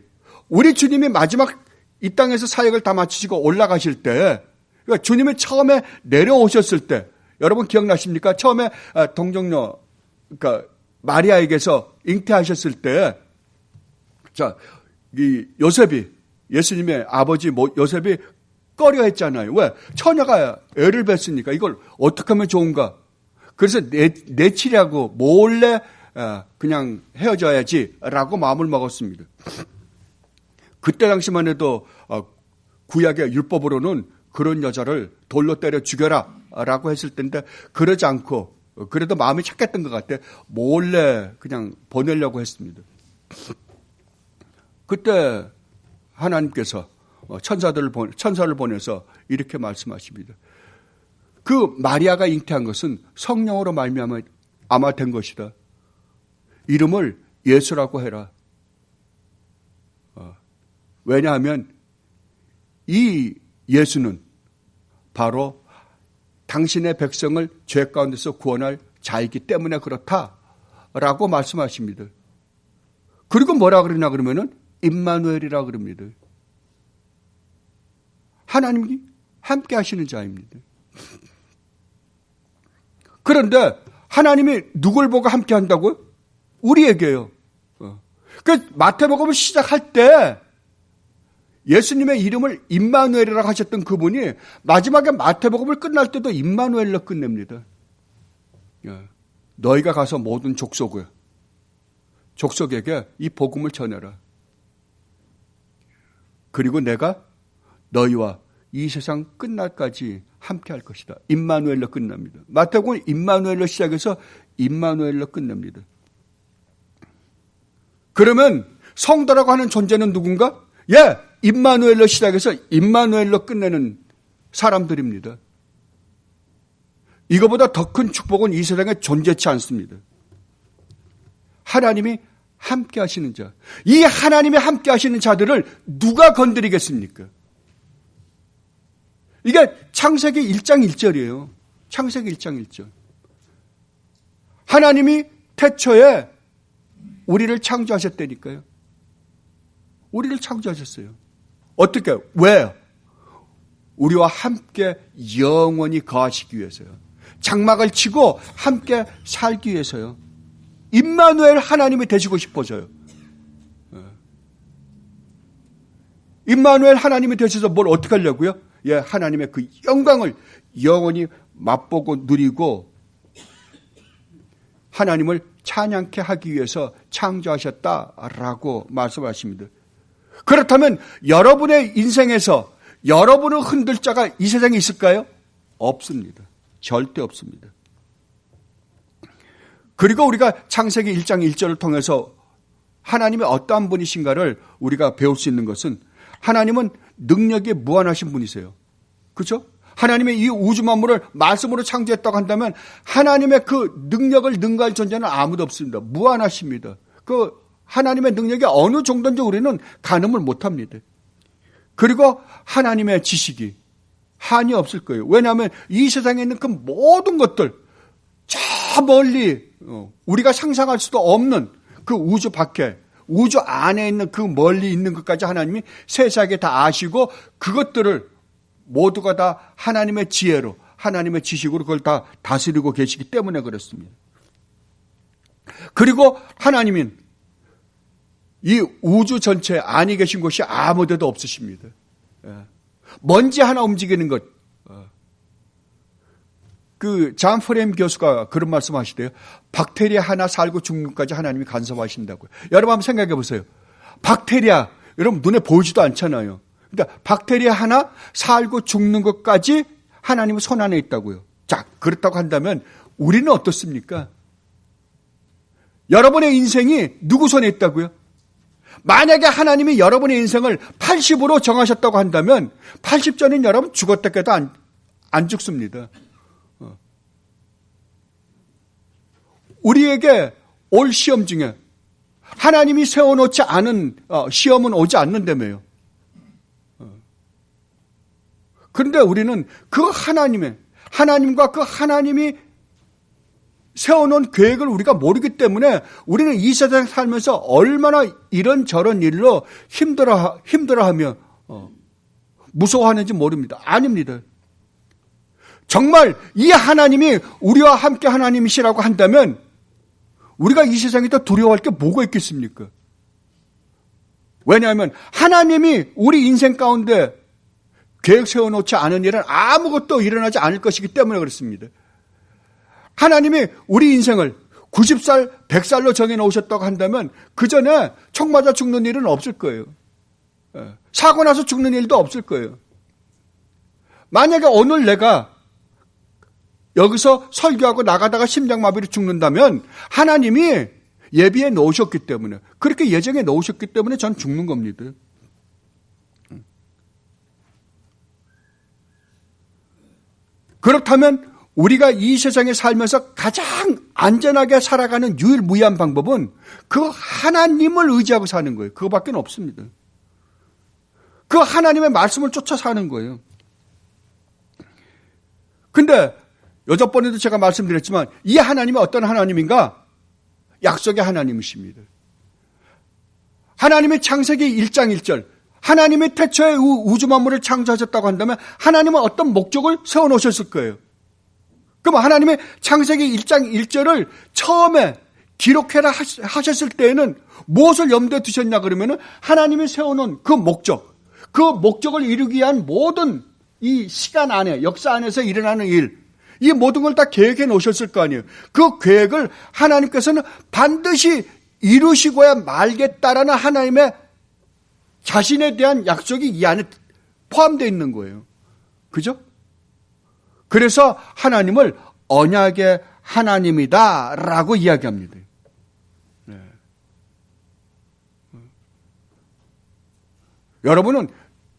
우리 주님이 마지막 이 땅에서 사역을 다 마치시고 올라가실 때, 그러니까 주님이 처음에 내려오셨을 때, 여러분 기억나십니까? 처음에 동정녀, 그러니까 마리아에게서 잉태하셨을 때, 자, 이 요셉이, 예수님의 아버지 요셉이 꺼려했잖아요. 왜? 처녀가 애를 뱄으니까 이걸 어떻게 하면 좋은가? 그래서 내치려고 몰래 그냥 헤어져야지라고 마음을 먹었습니다. 그때 당시만 해도 구약의 율법으로는 그런 여자를 돌로 때려 죽여라라고 했을 텐데 그러지 않고 그래도 마음이 착했던 것 같아 몰래 그냥 보내려고 했습니다. 그때 하나님께서 천사를 보내서 이렇게 말씀하십니다. 그 마리아가 잉태한 것은 성령으로 말미암아 아마 된 것이다. 이름을 예수라고 해라. 왜냐하면 이 예수는 바로 당신의 백성을 죄 가운데서 구원할 자이기 때문에 그렇다라고 말씀하십니다. 그리고 뭐라 그러냐 그러면은 임마누엘이라 그럽니다. 하나님이 함께 하시는 자입니다. 그런데 하나님이 누굴 보고 함께 한다고요? 우리에게요. 그 마태복음 시작할 때 예수님의 이름을 임마누엘이라고 하셨던 그분이 마지막에 마태복음을 끝날 때도 임마누엘로 끝냅니다. 너희가 가서 모든 족속에게 이 복음을 전해라. 그리고 내가 너희와 이 세상 끝날까지 함께 할 것이다. 임마누엘로 끝납니다. 마태복음은 임마누엘로 시작해서 임마누엘로 끝납니다. 그러면 성도라고 하는 존재는 누군가? 임마누엘로 시작해서 임마누엘로 끝내는 사람들입니다. 이거보다 더 큰 축복은 이 세상에 존재치 않습니다. 하나님이 함께 하시는 자. 이 하나님이 함께 하시는 자들을 누가 건드리겠습니까? 이게 창세기 1장 1절이에요. 창세기 1장 1절. 하나님이 태초에 우리를 창조하셨다니까요. 우리를 창조하셨어요. 어떻게? 왜? 우리와 함께 영원히 거하시기 위해서요. 장막을 치고 함께 살기 위해서요. 임마누엘 하나님이 되시고 싶어져요. 임마누엘 하나님이 되셔서 뭘 어떻게 하려고요? 하나님의 그 영광을 영원히 맛보고 누리고 하나님을 찬양케 하기 위해서 창조하셨다라고 말씀하십니다. 그렇다면 여러분의 인생에서 여러분을 흔들 자가 이 세상에 있을까요? 없습니다. 절대 없습니다. 그리고 우리가 창세기 1장 1절을 통해서 하나님이 어떠한 분이신가를 우리가 배울 수 있는 것은 하나님은 능력이 무한하신 분이세요. 그렇죠? 하나님의 이 우주 만물을 말씀으로 창조했다고 한다면 하나님의 그 능력을 능가할 존재는 아무도 없습니다. 무한하십니다. 그 하나님의 능력이 어느 정도인지 우리는 가늠을 못합니다. 그리고 하나님의 지식이 한이 없을 거예요. 왜냐하면 이 세상에 있는 그 모든 것들 저 멀리 우리가 상상할 수도 없는 그 우주 밖에 우주 안에 있는 그 멀리 있는 것까지 하나님이 세세하게 다 아시고 그것들을 모두가 다 하나님의 지혜로 하나님의 지식으로 그걸 다 다스리고 계시기 때문에 그렇습니다. 그리고 하나님은 이 우주 전체에 안에 계신 곳이 아무 데도 없으십니다. 먼지 하나 움직이는 것. 잔 프레임 교수가 그런 말씀 하시대요. 박테리아 하나 살고 죽는 것까지 하나님이 간섭하신다고요. 여러분 한번 생각해 보세요. 박테리아, 여러분 눈에 보이지도 않잖아요. 그러니까 박테리아 하나 살고 죽는 것까지 하나님은 손 안에 있다고요. 자, 그렇다고 한다면 우리는 어떻습니까? 여러분의 인생이 누구 손에 있다고요? 만약에 하나님이 여러분의 인생을 80으로 정하셨다고 한다면 80전인 여러분 죽었다 해도 안 죽습니다. 우리에게 올 시험 중에 하나님이 세워놓지 않은 시험은 오지 않는다며요. 그런데 우리는 그 하나님과 그 하나님이 세워놓은 계획을 우리가 모르기 때문에 우리는 이 세상 살면서 얼마나 이런저런 일로 힘들어하며 무서워하는지 모릅니다. 아닙니다. 정말 이 하나님이 우리와 함께 하나님이시라고 한다면 우리가 이 세상에 더 두려워할 게 뭐가 있겠습니까? 왜냐하면 하나님이 우리 인생 가운데 계획 세워놓지 않은 일은 아무것도 일어나지 않을 것이기 때문에 그렇습니다. 하나님이 우리 인생을 90살, 100살로 정해놓으셨다고 한다면 그 전에 총 맞아 죽는 일은 없을 거예요. 사고 나서 죽는 일도 없을 거예요. 만약에 오늘 내가 여기서 설교하고 나가다가 심장마비로 죽는다면 하나님이 예비해 놓으셨기 때문에 그렇게 예정해 놓으셨기 때문에 전 죽는 겁니다. 그렇다면 우리가 이 세상에 살면서 가장 안전하게 살아가는 유일무이한 방법은 그 하나님을 의지하고 사는 거예요. 그거밖에 없습니다. 그 하나님의 말씀을 쫓아 사는 거예요. 근데 여덟번에도 제가 말씀드렸지만 이 하나님이 어떤 하나님인가? 약속의 하나님이십니다. 하나님의 창세기 1장 1절 하나님이 태초에 우주 만물을 창조하셨다고 한다면 하나님은 어떤 목적을 세워놓으셨을 거예요. 그럼 하나님의 창세기 1장 1절을 처음에 기록해라 하셨을 때에는 무엇을 염두에 두셨냐 그러면은 하나님이 세워놓은 그 목적, 그 목적을 이루기 위한 모든 이 시간 안에, 역사 안에서 일어나는 일, 이 모든 걸 다 계획해 놓으셨을 거 아니에요. 그 계획을 하나님께서는 반드시 이루시고야 말겠다라는 하나님의 자신에 대한 약속이 이 안에 포함되어 있는 거예요. 그죠? 그래서 하나님을 언약의 하나님이다라고 이야기합니다. 네. 여러분은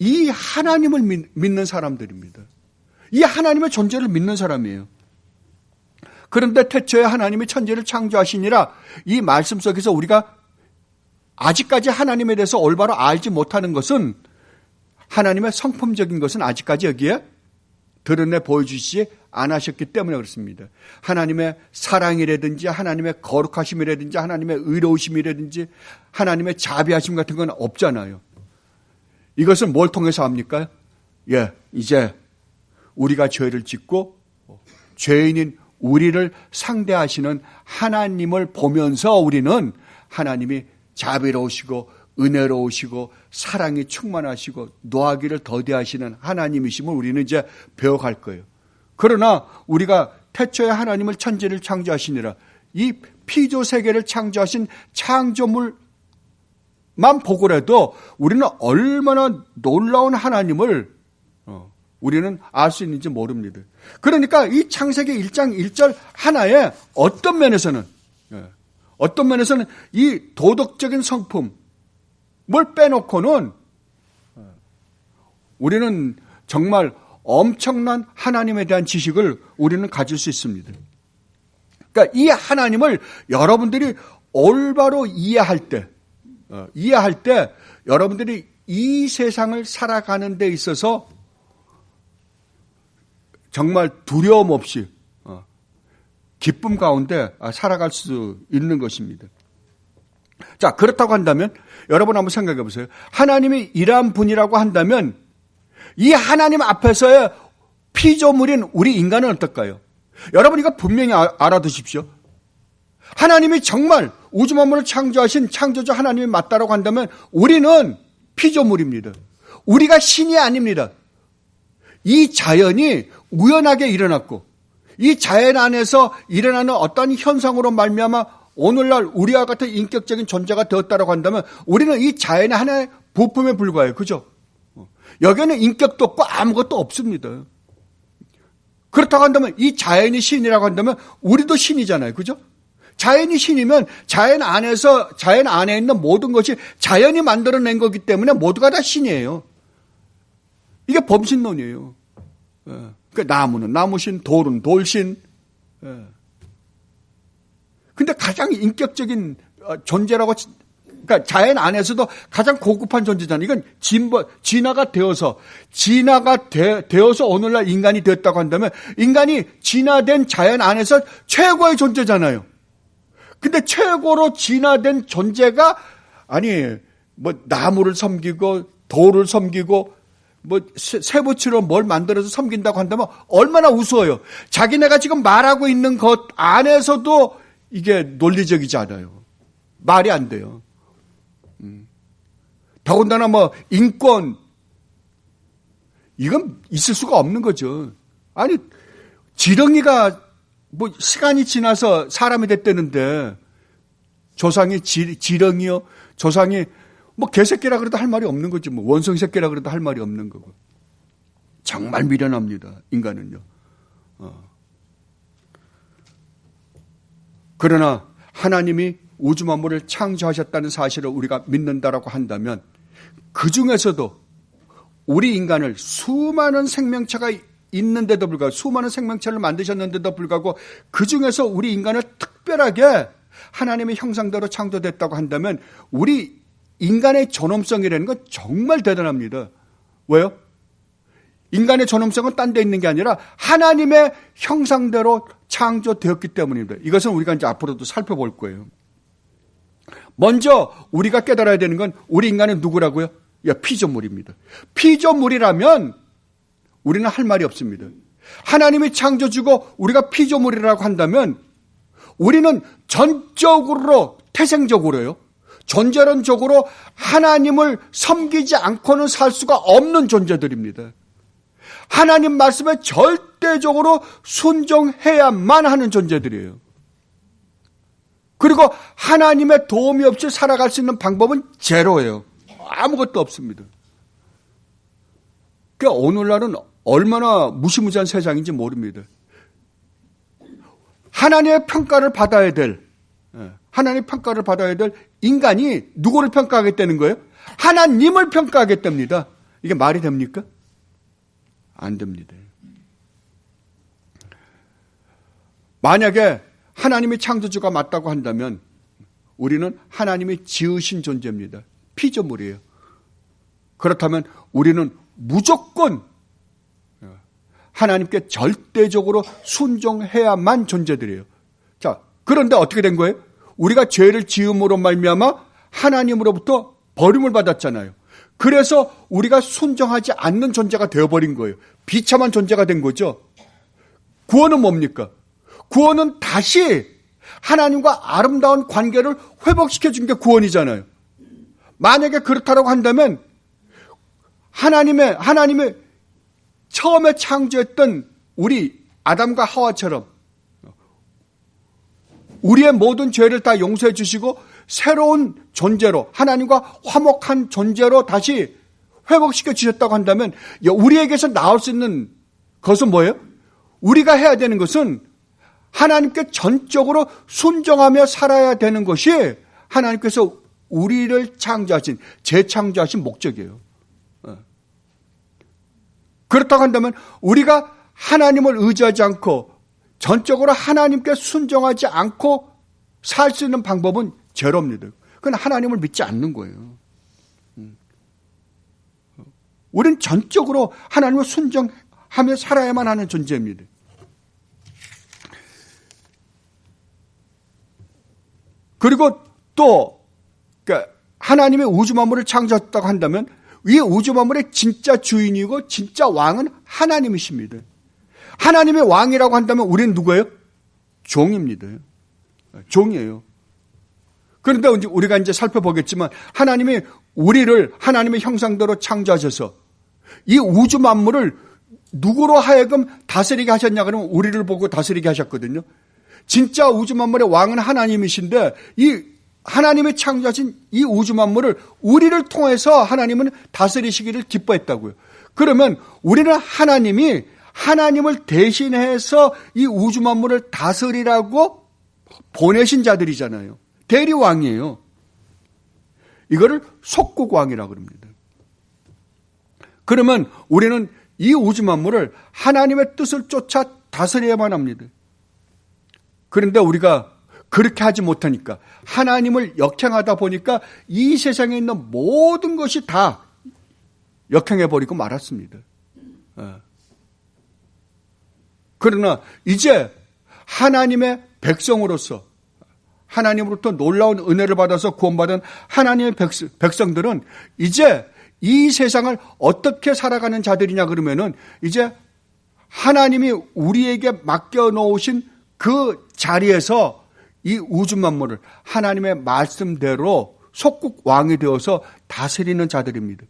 이 하나님을 믿는 사람들입니다. 이 하나님의 존재를 믿는 사람이에요. 그런데 태초에 하나님이 천지를 창조하시니라 이 말씀 속에서 우리가 아직까지 하나님에 대해서 올바로 알지 못하는 것은 하나님의 성품적인 것은 아직까지 여기에 드러내 보여주시지 않으셨기 때문에 그렇습니다. 하나님의 사랑이라든지 하나님의 거룩하심이라든지 하나님의 의로우심이라든지 하나님의 자비하심 같은 건 없잖아요. 이것은 뭘 통해서 합니까? 이제 우리가 죄를 짓고 죄인인 우리를 상대하시는 하나님을 보면서 우리는 하나님이 자비로우시고 은혜로우시고 사랑이 충만하시고 노하기를 더디하시는 하나님이심을 우리는 이제 배워갈 거예요. 그러나 우리가 태초에 하나님을 천지를 창조하시니라 이 피조 세계를 창조하신 창조물만 보고라도 우리는 얼마나 놀라운 하나님을 우리는 알 수 있는지 모릅니다. 그러니까 이 창세기 1장 1절 하나에 어떤 면에서는 이 도덕적인 성품을 빼놓고는 우리는 정말 엄청난 하나님에 대한 지식을 우리는 가질 수 있습니다. 그러니까 이 하나님을 여러분들이 올바로 이해할 때 여러분들이 이 세상을 살아가는 데 있어서 정말 두려움 없이 기쁨 가운데 살아갈 수 있는 것입니다. 자, 그렇다고 한다면 여러분 한번 생각해 보세요. 하나님이 이러한 분이라고 한다면 이 하나님 앞에서의 피조물인 우리 인간은 어떨까요? 여러분 이거 분명히 알아두십시오. 하나님이 정말 우주 만물을 창조하신 창조주 하나님이 맞다라고 한다면 우리는 피조물입니다. 우리가 신이 아닙니다. 이 자연이 우연하게 일어났고 이 자연 안에서 일어나는 어떤 현상으로 말미암아 오늘날 우리와 같은 인격적인 존재가 되었다고 한다면 우리는 이 자연의 하나의 부품에 불과해요. 그죠? 여기에는 인격도 없고 아무것도 없습니다. 그렇다고 한다면 이 자연이 신이라고 한다면 우리도 신이잖아요. 그죠? 자연이 신이면 자연 안에 있는 모든 것이 자연이 만들어낸 거기 때문에 모두가 다 신이에요. 이게 범신론이에요. 그 나무는 나무신, 돌은 돌신. 근데 가장 인격적인 존재라고, 그러니까 자연 안에서도 가장 고급한 존재잖아요. 이건 진화가 되어서 오늘날 인간이 되었다고 한다면 인간이 진화된 자연 안에서 최고의 존재잖아요. 근데 최고로 진화된 존재가 나무를 섬기고 돌을 섬기고 쇠붙이로 뭘 만들어서 섬긴다고 한다면 얼마나 우스워요. 자기네가 지금 말하고 있는 것 안에서도 이게 논리적이지 않아요. 말이 안 돼요. 더군다나 인권 이건 있을 수가 없는 거죠. 지렁이가 시간이 지나서 사람이 됐다는데 조상이 지렁이요. 조상이 개새끼라 그래도 할 말이 없는 거지. 원숭이 새끼라 그래도 할 말이 없는 거고. 정말 미련합니다. 인간은요. 그러나 하나님이 우주 만물을 창조하셨다는 사실을 우리가 믿는다라고 한다면 그 중에서도 우리 인간을 수많은 생명체가 있는데도 불구하고 수많은 생명체를 만드셨는데도 불구하고 그 중에서 우리 인간을 특별하게 하나님의 형상대로 창조됐다고 한다면 우리 인간의 존엄성이라는 건 정말 대단합니다. 왜요? 인간의 존엄성은 딴 데 있는 게 아니라 하나님의 형상대로 창조되었기 때문입니다. 이것은 우리가 이제 앞으로도 살펴볼 거예요. 먼저 우리가 깨달아야 되는 건 우리 인간은 누구라고요? 피조물입니다. 피조물이라면 우리는 할 말이 없습니다. 하나님이 창조주고 우리가 피조물이라고 한다면 우리는 전적으로 태생적으로요. 존재론적으로 하나님을 섬기지 않고는 살 수가 없는 존재들입니다. 하나님 말씀에 절대적으로 순종해야만 하는 존재들이에요. 그리고 하나님의 도움이 없이 살아갈 수 있는 방법은 제로예요. 아무것도 없습니다. 그러니까 오늘날은 얼마나 무시무시한 세상인지 모릅니다. 하나님의 평가를 받아야 될 인간이 누구를 평가하겠다는 거예요? 하나님을 하겠답니다. 이게 말이 됩니까? 안 됩니다. 만약에 하나님이 창조주가 맞다고 한다면 우리는 하나님이 지으신 존재입니다. 피조물이에요. 그렇다면 우리는 무조건 하나님께 절대적으로 순종해야만 존재들이에요. 자, 그런데 어떻게 된 거예요? 우리가 죄를 지음으로 말미암아 하나님으로부터 버림을 받았잖아요. 그래서 우리가 순종하지 않는 존재가 되어버린 거예요. 비참한 존재가 된 거죠. 구원은 뭡니까? 구원은 다시 하나님과 아름다운 관계를 회복시켜 준 게 구원이잖아요. 만약에 그렇다고 한다면 하나님의 처음에 창조했던 우리 아담과 하와처럼 우리의 모든 죄를 다 용서해 주시고 새로운 존재로 하나님과 화목한 존재로 다시 회복시켜 주셨다고 한다면 우리에게서 나올 수 있는 것은 뭐예요? 우리가 해야 되는 것은 하나님께 전적으로 순종하며 살아야 되는 것이 하나님께서 우리를 창조하신, 재창조하신 목적이에요. 그렇다고 한다면 우리가 하나님을 의지하지 않고 전적으로 하나님께 순종하지 않고 살 수 있는 방법은 제로입니다. 그건 하나님을 믿지 않는 거예요. 우리는 전적으로 하나님을 순종하며 살아야만 하는 존재입니다. 그리고 또 하나님의 우주 만물을 창조했다고 한다면 이 우주 만물의 진짜 주인이고 진짜 왕은 하나님이십니다. 하나님의 왕이라고 한다면 우리는 누구예요? 종입니다. 종이에요. 그런데 우리가 이제 살펴보겠지만 하나님이 우리를 하나님의 형상대로 창조하셔서 이 우주 만물을 누구로 하여금 다스리게 하셨냐 그러면 우리를 보고 다스리게 하셨거든요. 진짜 우주 만물의 왕은 하나님이신데 이 하나님이 창조하신 이 우주 만물을 우리를 통해서 하나님은 다스리시기를 기뻐했다고요. 그러면 우리는 하나님이 하나님을 대신해서 이 우주 만물을 다스리라고 보내신 자들이잖아요. 대리왕이에요. 이거를 속국왕이라고 합니다. 그러면 우리는 이 우주 만물을 하나님의 뜻을 쫓아 다스려야만 합니다. 그런데 우리가 그렇게 하지 못하니까 하나님을 역행하다 보니까 이 세상에 있는 모든 것이 다 역행해버리고 말았습니다. 그러나 이제 하나님의 백성으로서 하나님으로부터 놀라운 은혜를 받아서 구원받은 하나님의 백성들은 이제 이 세상을 어떻게 살아가는 자들이냐 그러면은 이제 하나님이 우리에게 맡겨놓으신 그 자리에서 이 우주 만물을 하나님의 말씀대로 속국 왕이 되어서 다스리는 자들입니다.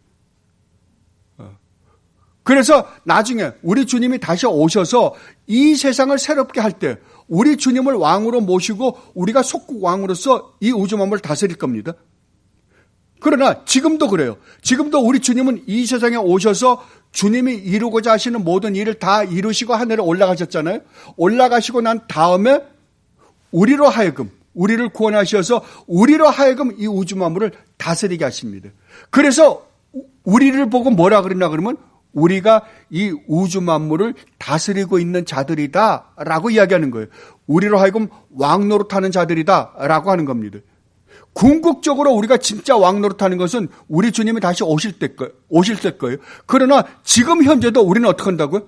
그래서 나중에 우리 주님이 다시 오셔서 이 세상을 새롭게 할 때 우리 주님을 왕으로 모시고 우리가 속국 왕으로서 이 우주 만물을 다스릴 겁니다. 그러나 지금도 그래요. 지금도 우리 주님은 이 세상에 오셔서 주님이 이루고자 하시는 모든 일을 다 이루시고 하늘에 올라가셨잖아요. 올라가시고 난 다음에 우리로 하여금 우리를 구원하셔서 우리로 하여금 이 우주 만물을 다스리게 하십니다. 그래서 우리를 보고 뭐라 그러나 그러면 우리가 이 우주 만물을 다스리고 있는 자들이다라고 이야기하는 거예요. 우리로 하여금 왕 노릇하는 자들이다라고 하는 겁니다. 궁극적으로 우리가 진짜 왕 노릇하는 것은 우리 주님이 다시 오실 때 거예요. 그러나 지금 현재도 우리는 어떻게 한다고요?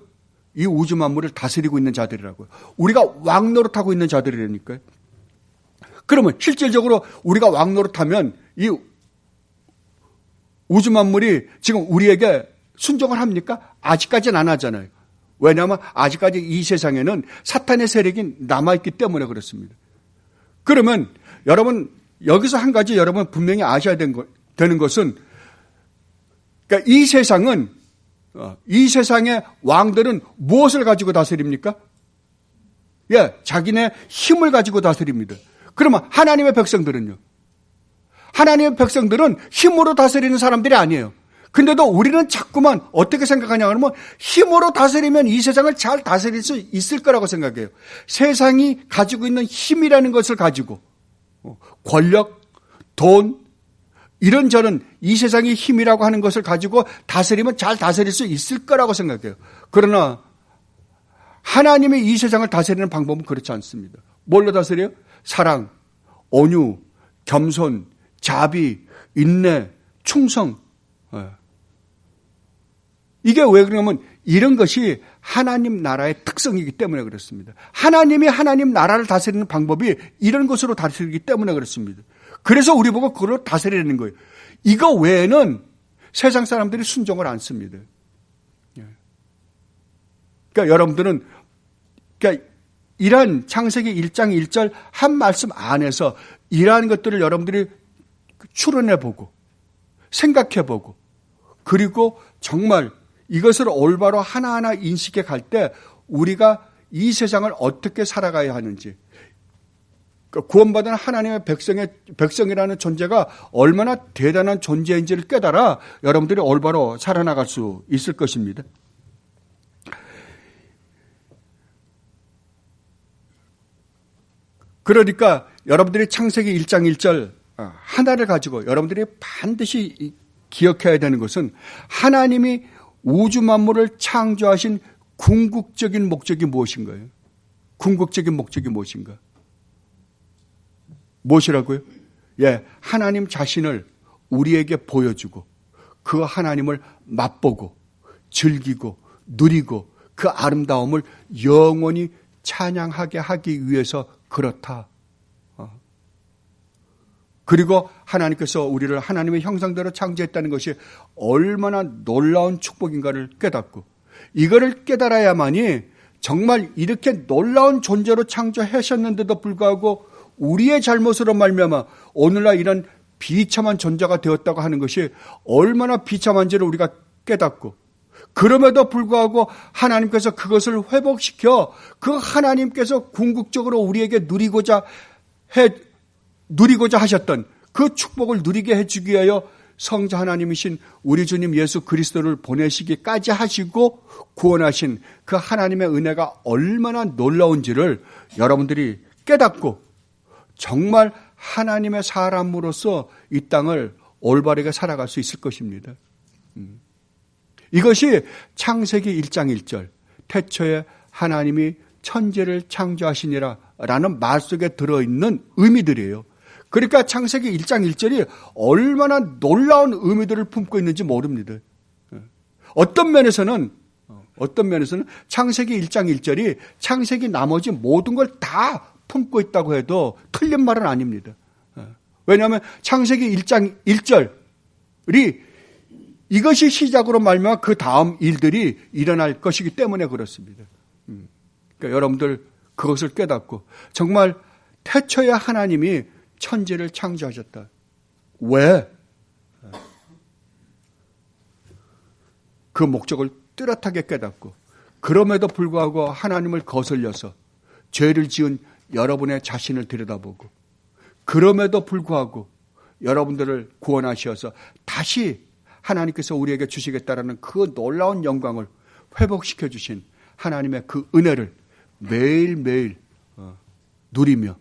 이 우주 만물을 다스리고 있는 자들이라고요. 우리가 왕 노릇하고 있는 자들이라니까요. 그러면 실질적으로 우리가 왕 노릇하면 이 우주 만물이 지금 우리에게 순종을 합니까? 아직까지는 안 하잖아요. 왜냐하면 아직까지 이 세상에는 사탄의 세력이 남아있기 때문에 그렇습니다. 그러면 여러분 여기서 한 가지 여러분 분명히 아셔야 되는 것은, 그러니까 이 세상의 왕들은 무엇을 가지고 다스립니까? 예, 자기네 힘을 가지고 다스립니다. 그러면 하나님의 백성들은요? 하나님의 백성들은 힘으로 다스리는 사람들이 아니에요. 근데도 우리는 자꾸만 어떻게 생각하냐 그러면 힘으로 다스리면 이 세상을 잘 다스릴 수 있을 거라고 생각해요. 세상이 가지고 있는 힘이라는 것을 가지고 권력, 돈, 이런저런 이 세상의 힘이라고 하는 것을 가지고 다스리면 잘 다스릴 수 있을 거라고 생각해요. 그러나 하나님이 이 세상을 다스리는 방법은 그렇지 않습니다. 뭘로 다스려요? 사랑, 온유, 겸손, 자비, 인내, 충성. 이게 왜 그러냐면 이런 것이 하나님 나라의 특성이기 때문에 그렇습니다. 하나님이 하나님 나라를 다스리는 방법이 이런 것으로 다스리기 때문에 그렇습니다. 그래서 우리 보고 그걸로 다스리는 거예요. 이거 외에는 세상 사람들이 순종을 안 씁니다. 그러니까 여러분들은 이러한 창세기 1장 1절 한 말씀 안에서 이러한 것들을 여러분들이 추론해보고 생각해보고 그리고 정말 이것을 올바로 하나하나 인식해 갈 때 우리가 이 세상을 어떻게 살아가야 하는지, 구원받은 하나님의 백성이라는 존재가 얼마나 대단한 존재인지를 깨달아 여러분들이 올바로 살아나갈 수 있을 것입니다. 그러니까 여러분들이 창세기 1장 1절 하나를 가지고 여러분들이 반드시 기억해야 되는 것은 하나님이 우주 만물을 창조하신 궁극적인 목적이 무엇인가요? 궁극적인 목적이 무엇인가? 무엇이라고요? 예, 하나님 자신을 우리에게 보여주고 그 하나님을 맛보고 즐기고 누리고 그 아름다움을 영원히 찬양하게 하기 위해서 그렇다. 그리고 하나님께서 우리를 하나님의 형상대로 창조했다는 것이 얼마나 놀라운 축복인가를 깨닫고 이거를 깨달아야만이 정말 이렇게 놀라운 존재로 창조하셨는데도 불구하고 우리의 잘못으로 말미암아 오늘날 이런 비참한 존재가 되었다고 하는 것이 얼마나 비참한지를 우리가 깨닫고 그럼에도 불구하고 하나님께서 그것을 회복시켜 그 하나님께서 궁극적으로 우리에게 누리고자 하셨던 그 축복을 누리게 해주기 위하여 성자 하나님이신 우리 주님 예수 그리스도를 보내시기까지 하시고 구원하신 그 하나님의 은혜가 얼마나 놀라운지를 여러분들이 깨닫고 정말 하나님의 사람으로서 이 땅을 올바르게 살아갈 수 있을 것입니다. 이것이 창세기 1장 1절 태초에 하나님이 천지를 창조하시니라 라는 말 속에 들어있는 의미들이에요. 그러니까 창세기 1장 1절이 얼마나 놀라운 의미들을 품고 있는지 모릅니다. 어떤 면에서는 창세기 1장 1절이 창세기 나머지 모든 걸 다 품고 있다고 해도 틀린 말은 아닙니다. 왜냐하면 창세기 1장 1절이 이것이 시작으로 말미암아 그 다음 일들이 일어날 것이기 때문에 그렇습니다. 그러니까 여러분들 그것을 깨닫고 정말 태초에 하나님이 천지를 창조하셨다. 왜? 그 목적을 뚜렷하게 깨닫고 그럼에도 불구하고 하나님을 거슬려서 죄를 지은 여러분의 자신을 들여다보고 그럼에도 불구하고 여러분들을 구원하셔서 다시 하나님께서 우리에게 주시겠다라는 그 놀라운 영광을 회복시켜 주신 하나님의 그 은혜를 매일매일 누리며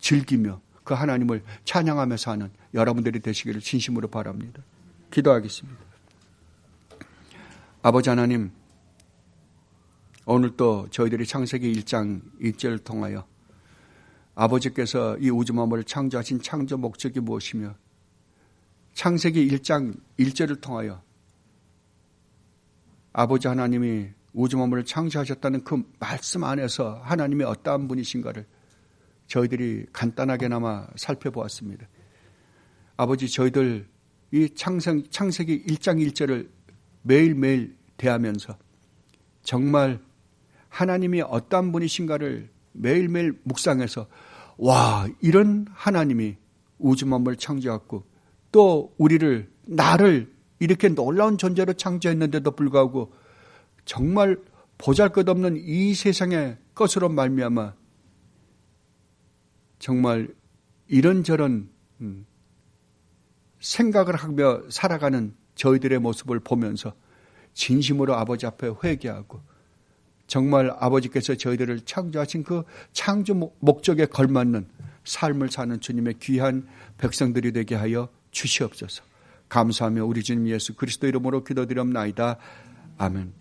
즐기며 그 하나님을 찬양하며 사는 여러분들이 되시기를 진심으로 바랍니다. 기도하겠습니다. 아버지 하나님, 오늘 또 저희들이 창세기 1장 1절을 통하여 아버지께서 이 우주 만물을 창조하신 창조 목적이 무엇이며 창세기 1장 1절을 통하여 아버지 하나님이 우주 만물을 창조하셨다는 그 말씀 안에서 하나님이 어떠한 분이신가를 저희들이 간단하게나마 살펴보았습니다. 아버지, 저희들 이 창세기 1장 1절을 매일매일 대하면서 정말 하나님이 어떠한 분이신가를 매일매일 묵상해서 와, 이런 하나님이 우주 만물을 창조했고 또 우리를 나를 이렇게 놀라운 존재로 창조했는데도 불구하고 정말 보잘것없는 이 세상의 것으로 말미암아 정말 이런저런 생각을 하며 살아가는 저희들의 모습을 보면서 진심으로 아버지 앞에 회개하고 정말 아버지께서 저희들을 창조하신 그 창조 목적에 걸맞는 삶을 사는 주님의 귀한 백성들이 되게 하여 주시옵소서. 감사하며 우리 주님 예수 그리스도 이름으로 기도드리옵나이다. 아멘.